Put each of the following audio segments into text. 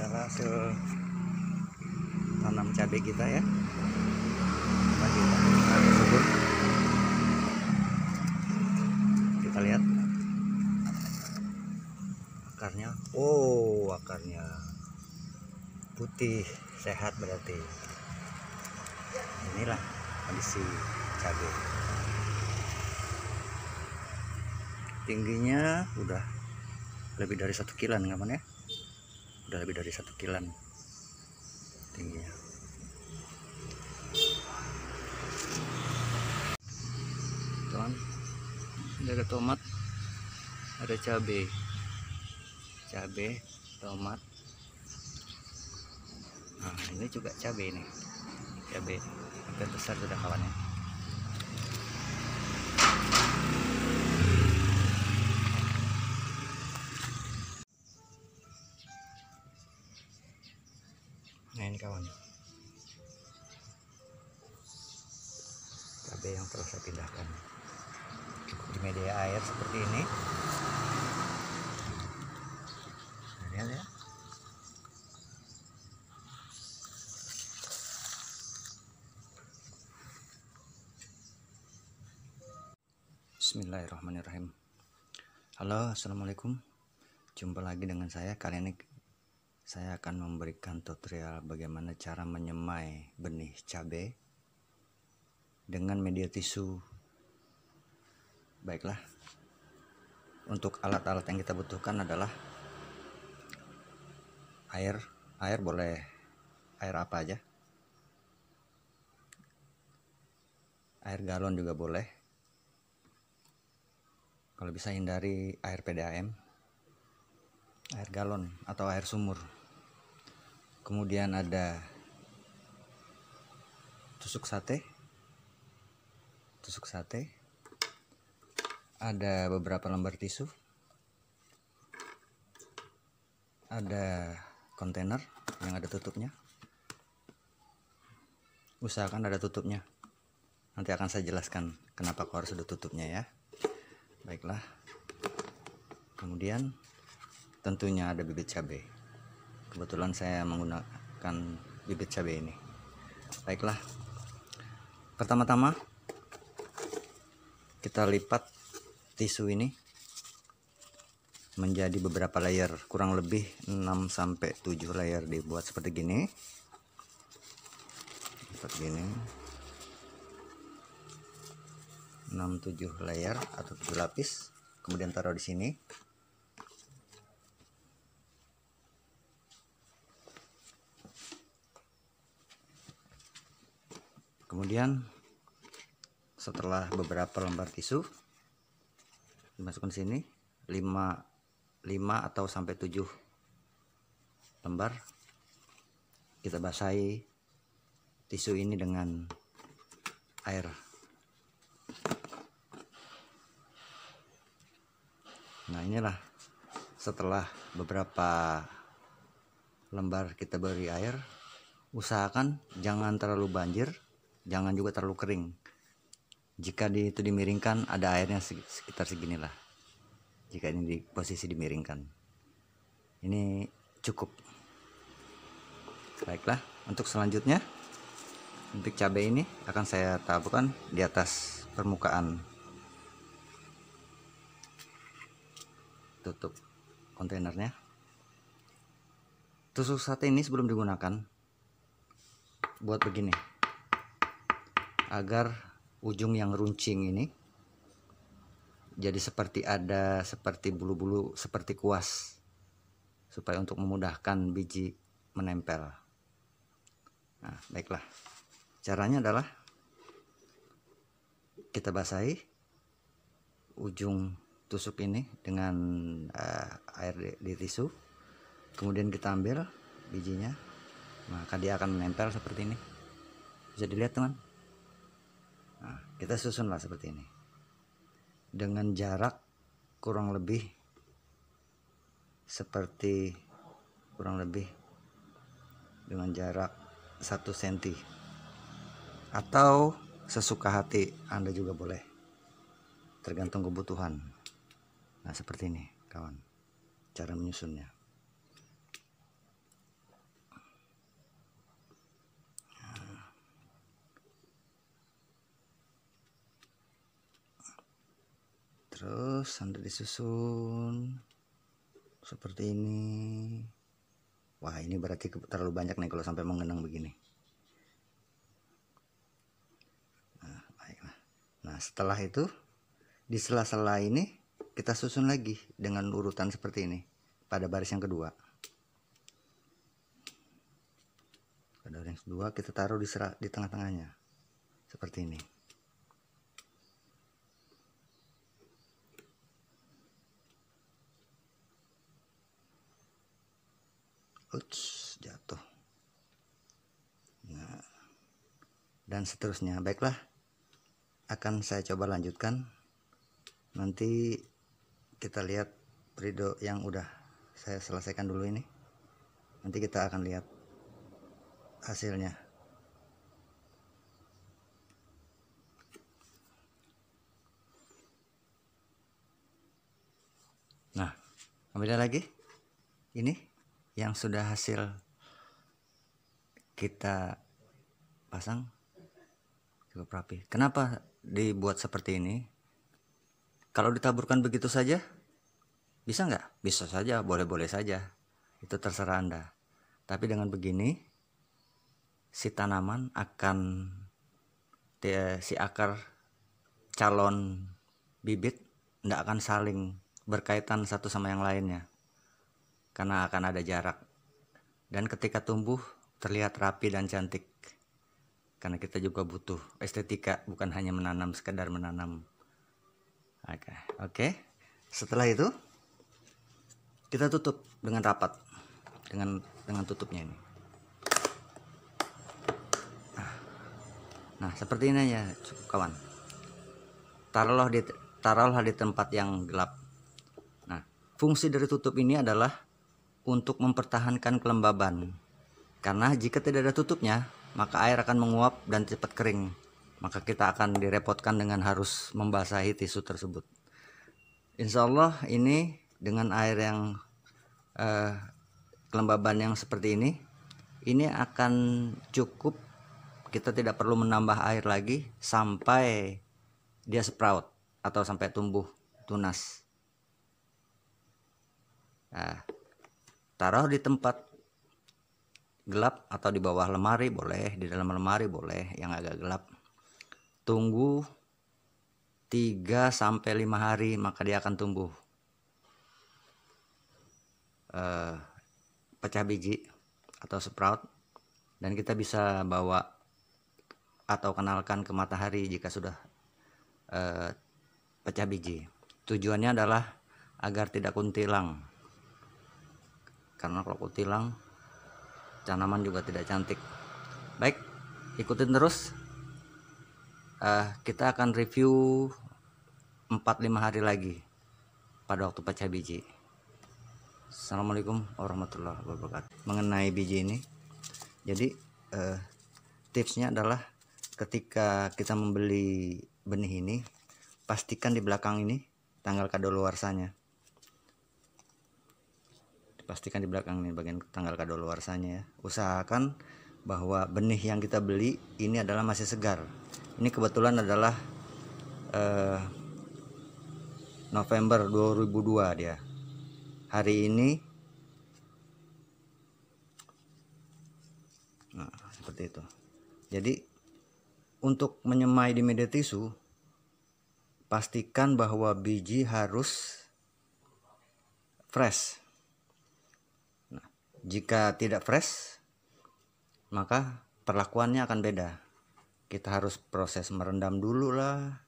adalah hasil tanam cabai kita ya. Bagi kita subur. Kita lihat akarnya. Oh, akarnya putih, sehat berarti. Inilah kondisi cabai. Tingginya udah lebih dari 1 kilan kapan ya? Udah lebih dari 1 kilan tingginya. Teman, ini ada tomat, ada cabai, tomat. Nah, ini juga cabai nih, cabai hampir besar sudah kawannya. Nah, ini kawannya, cabai yang telah saya pindahkan. Cukup di media air seperti ini. Lihat ya. Bismillahirrahmanirrahim. Halo, assalamualaikum. Jumpa lagi dengan saya. Kali ini saya akan memberikan tutorial bagaimana cara menyemai benih cabai dengan media tisu. Baiklah, untuk alat-alat yang kita butuhkan adalah air boleh air apa aja, air galon juga boleh, kalau bisa hindari air PDAM, air galon atau air sumur. Kemudian ada tusuk sate, ada beberapa lembar tisu, ada kontainer yang ada tutupnya. Usahakan ada tutupnya, nanti akan saya jelaskan kenapa kok harus ada tutupnya ya. Baiklah, kemudian tentunya ada bibit cabai. Kebetulan saya menggunakan bibit cabai ini. Baiklah, pertama-tama kita lipat tisu ini menjadi beberapa layer, kurang lebih 6-7 layer, dibuat seperti gini. Seperti gini. 6-7 layer atau 7 lapis. Kemudian taruh di sini. Kemudian setelah beberapa lembar tisu dimasukkan sini, 5 atau sampai 7 lembar, kita basahi tisu ini dengan air. Nah, inilah setelah beberapa lembar kita beri air. Usahakan jangan terlalu banjir, jangan juga terlalu kering. Jika itu dimiringkan, ada airnya sekitar seginilah. Jika ini di posisi dimiringkan, ini cukup. Baiklah, untuk selanjutnya, untuk cabai ini akan saya taburkan di atas permukaan tutup kontainernya. Tusuk sate ini sebelum digunakan buat begini, agar ujung yang runcing ini jadi seperti bulu-bulu, seperti kuas, supaya untuk memudahkan biji menempel. Nah, baiklah, caranya adalah kita basahi ujung tusuk ini dengan air di tisu, kemudian kita ambil bijinya, maka dia akan menempel seperti ini. Bisa dilihat teman. Nah, kita susunlah seperti ini dengan jarak kurang lebih dengan jarak 1 cm, atau sesuka hati Anda juga boleh, tergantung kebutuhan. Nah, seperti ini kawan cara menyusunnya. terus sampai disusun seperti ini. Wah, ini berarti terlalu banyak nih kalau sampai menggenang begini. Nah, baiklah. Nah, setelah itu di sela-sela ini kita susun lagi dengan urutan seperti ini pada baris yang kedua. Pada baris kedua kita taruh di tengah-tengahnya seperti ini. Uts, jatuh. Nah, dan seterusnya. Baiklah, akan saya coba lanjutkan. Nanti kita lihat periode yang udah saya selesaikan dulu ini. Nanti kita akan lihat hasilnya. Nah, kemudian lagi ini yang sudah hasil kita pasang cukup rapi. Kenapa dibuat seperti ini? Kalau ditaburkan begitu saja bisa nggak? Bisa saja, boleh-boleh saja, itu terserah Anda. Tapi dengan begini si tanaman akan si akar calon bibit tidak akan saling berkaitan satu sama yang lainnya, karena akan ada jarak, dan ketika tumbuh terlihat rapi dan cantik, karena kita juga butuh estetika, bukan hanya menanam sekedar menanam. Oke. Setelah itu kita tutup dengan rapat, dengan tutupnya ini. Nah, seperti ini ya kawan. Taruhlah di tempat yang gelap. Nah, fungsi dari tutup ini adalah untuk mempertahankan kelembaban. Karena jika tidak ada tutupnya, maka air akan menguap dan cepat kering. Maka kita akan direpotkan dengan harus membasahi tisu tersebut. Insya Allah ini dengan air yang kelembaban yang seperti ini akan cukup. Kita tidak perlu menambah air lagi sampai dia sprout atau sampai tumbuh tunas. Nah, taruh di tempat gelap atau di bawah lemari boleh, di dalam lemari boleh yang agak gelap. Tunggu 3-5 hari maka dia akan tumbuh pecah biji atau sprout, dan kita bisa bawa atau kenalkan ke matahari jika sudah pecah biji. Tujuannya adalah agar tidak kuntilang, karena kalau kuntilang tanaman juga tidak cantik. Baik, ikutin terus. Kita akan review 4-5 hari lagi pada waktu pecah biji. Assalamualaikum warahmatullahi wabarakatuh. Mengenai biji ini, jadi tipsnya adalah ketika kita membeli benih ini, pastikan di belakang ini tanggal kadaluarsanya. Pastikan di belakang ini bagian tanggal kadaluarsanya ya. Usahakan bahwa benih yang kita beli ini adalah masih segar. Ini kebetulan adalah November 2002 dia. Hari ini nah, seperti itu. Jadi untuk menyemai di media tisu, pastikan bahwa biji harus fresh. Nah, jika tidak fresh, maka perlakuannya akan beda. Kita harus proses merendam dulu lah,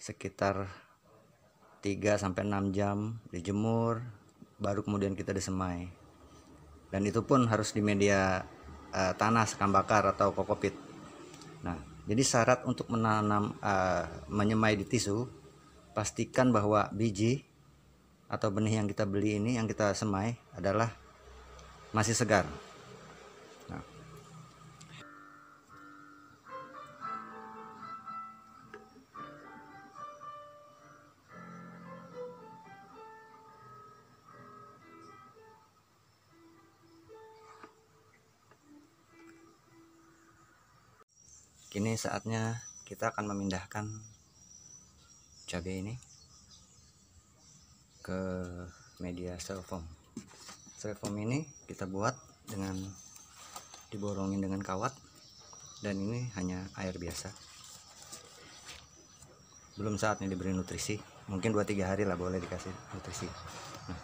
sekitar 3-6 jam dijemur, baru kemudian kita disemai. Dan itu pun harus di media tanah sekam bakar atau kokopit. Nah, jadi syarat untuk menanam menyemai di tisu, pastikan bahwa biji atau benih yang kita beli ini, yang kita semai adalah masih segar. Nah, kini saatnya kita akan memindahkan cabai ini ke media styrofoam. Styrofoam ini kita buat dengan diborongin dengan kawat, dan ini hanya air biasa. Belum saatnya diberi nutrisi, mungkin 2-3 hari lah boleh dikasih nutrisi. Nah,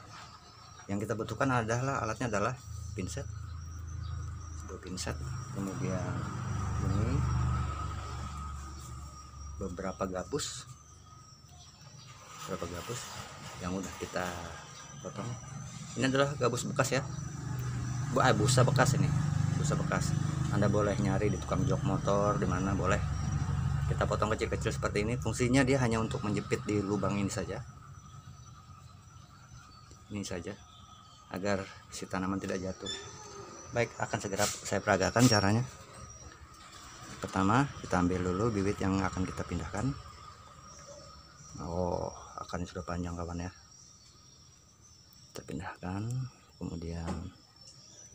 yang kita butuhkan adalah alatnya adalah pinset, sebuah pinset, kemudian ini beberapa gabus yang udah kita potong. Ini adalah gabus bekas ya, busa bekas. Ini busa bekas, Anda boleh nyari di tukang jok motor, di mana boleh. Kita potong kecil-kecil seperti ini. Fungsinya dia hanya untuk menjepit di lubang ini saja, agar si tanaman tidak jatuh. Baik, akan segera saya peragakan caranya. Pertama, kita ambil dulu bibit yang akan kita pindahkan. Oh, akarnya sudah panjang kawan ya. Kita pindahkan, kemudian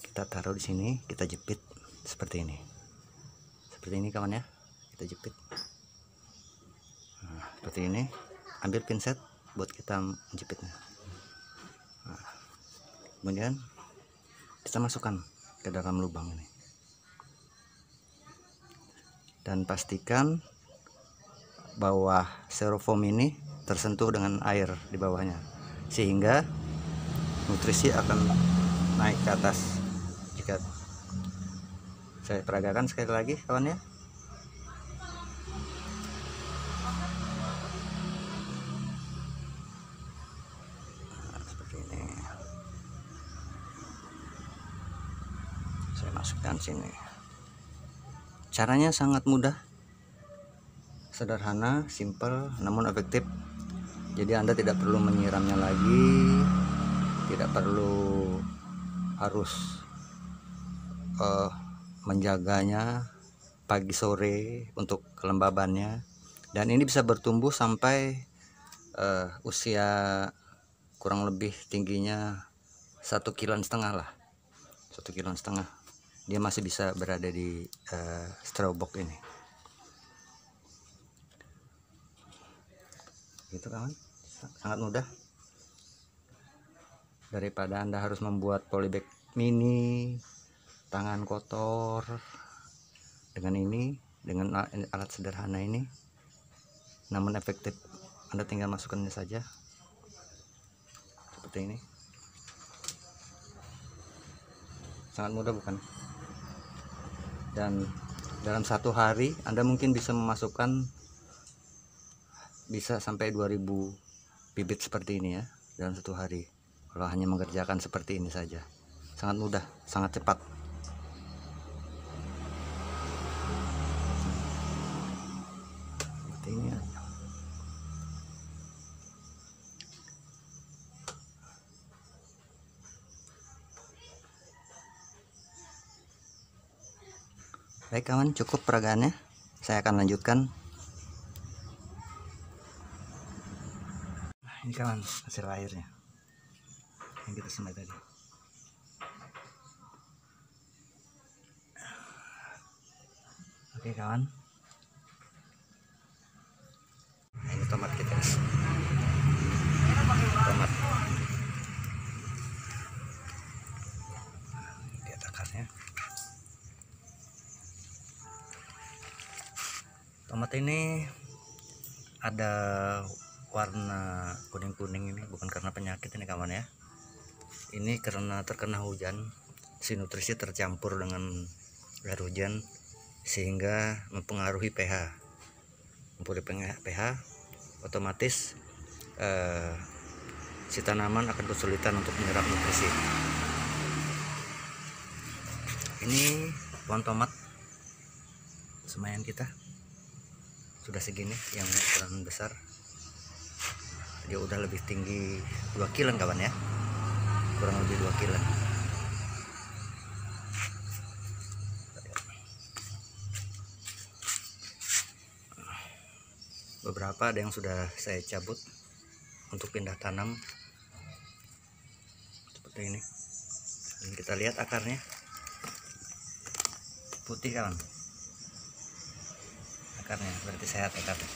kita taruh di sini, kita jepit seperti ini. Seperti ini kawan ya. Kita jepit. Nah, seperti ini. Ambil pinset buat kita menjepitnya. Nah, kemudian kita masukkan ke dalam lubang ini. Dan pastikan bawah styrofoam ini tersentuh dengan air di bawahnya, sehingga nutrisi akan naik ke atas. Jika saya peragakan sekali lagi kawan ya. Nah, seperti ini. Saya masukkan sini. Caranya sangat mudah, sederhana, simple, namun efektif. Jadi Anda tidak perlu menyiramnya lagi, tidak perlu harus menjaganya pagi sore untuk kelembabannya. Dan ini bisa bertumbuh sampai usia kurang lebih tingginya 1,5 kg lah, 1,5 kg. Dia masih bisa berada di straw box ini. Gitu kawan, sangat mudah. Daripada Anda harus membuat polybag mini, tangan kotor, dengan alat sederhana ini, namun efektif. Anda tinggal masukkannya saja seperti ini. Sangat mudah bukan? Dan dalam 1 hari Anda mungkin bisa memasukkan bisa sampai 2000 bibit seperti ini ya, dalam 1 hari, kalau hanya mengerjakan seperti ini saja. Sangat mudah, sangat cepat. Seperti ini ya. Baik kawan, cukup peragaannya. Saya akan lanjutkan. Nah, ini kawan hasil airnya yang kita semai tadi. Oke kawan, nah, ini tomat kita. Tomat. Lihat akarnya. Tomat ini ada warna kuning-kuning ini bukan karena penyakit ini kawan ya. Ini karena terkena hujan, si nutrisi tercampur dengan air hujan sehingga mempengaruhi pH. Otomatis si tanaman akan kesulitan untuk menyerap nutrisi. Ini pohon tomat semaian kita sudah segini, yang ukuran besar. Dia udah lebih tinggi 2 kilo kawan ya, kurang lebih 2 kilo. Beberapa ada yang sudah saya cabut untuk pindah tanam seperti ini. Dan kita lihat akarnya putih kawan, akarnya berarti sehat akarnya.